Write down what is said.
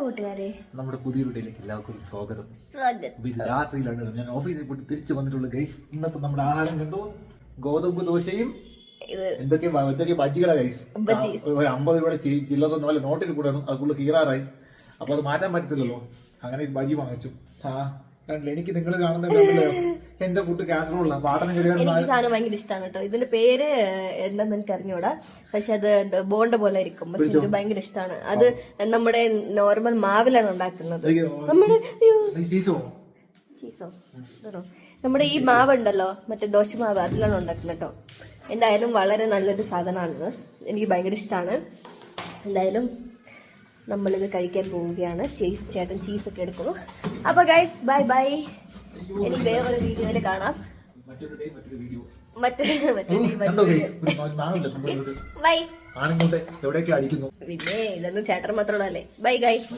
കൂട്ടുകാരെ, നമ്മുടെ പുതിയ വീട്ടിലേക്ക് എല്ലാവർക്കും സ്വാഗതം. സ്വാഗതം. ഇത് രാത്രിയിലാണ് ഞാൻ ഓഫീസിൽ പോയിട്ട് തിരിച്ചു വന്നിട്ടുള്ള ഗൈസ്. ഇന്നത്തെ നമ്മുടെ ആഹാരം കണ്ടു, ഗോതമ്പ് ദോശയും എന്തൊക്കെ ബജ്ജികളാ ഗൈസ്. 50 രൂപയുടെ ചില്ലറ പോലെ നോട്ടിൽ കൂടെയാണ്, അതുകൊണ്ട് കീറാറായി. അപ്പൊ അത് മാറ്റാൻ പറ്റത്തില്ലല്ലോ, അങ്ങനെ ബജി വാങ്ങിച്ചു. കണ്ടില്ല, എനിക്ക് നിങ്ങൾ കാണുന്നുണ്ടല്ലോ എന്റെ ഫുഡ് കാസറോളാ പാട്ടനം. എനിക്ക് സാധനം ഭയങ്കര ഇഷ്ടമാണ് കേട്ടോ. ഇതിന്റെ പേര് എന്താന്ന് എനിക്ക് അറിഞ്ഞൂടാ, പക്ഷെ അത് ബോണ്ട പോലെ ഇരിക്കും. പക്ഷെ എനിക്ക് ഭയങ്കര ഇഷ്ടമാണ്. അത് നമ്മുടെ നോർമൽ മാവിലാണ് ഉണ്ടാക്കുന്നത്. ചീസോ നമ്മുടെ ഈ മാവ് ഉണ്ടല്ലോ, മറ്റേ ദോശ മാവ്, അതിലാണ് ഉണ്ടാക്കുന്നത് കേട്ടോ. എന്തായാലും വളരെ നല്ലൊരു സാധനമാണിത്, എനിക്ക് ഭയങ്കര ഇഷ്ടമാണ്. എന്തായാലും നമ്മളിത് കഴിക്കാൻ പോവുകയാണ്. ചേട്ടൻ ചീസൊക്കെ എടുക്കുന്നു. അപ്പൊ ഗൈസ്, ബൈ ബൈ. എനിക്ക് വേറൊരു വീഡിയോയില് കാണാം. ബൈ. ആണുങ്ങളുടെ എവിടെയൊക്കെ അടിക്കുന്നു. പിന്നെ ഇതൊന്നും ചേട്ടൻ മാത്രമല്ലേ. Bye guys.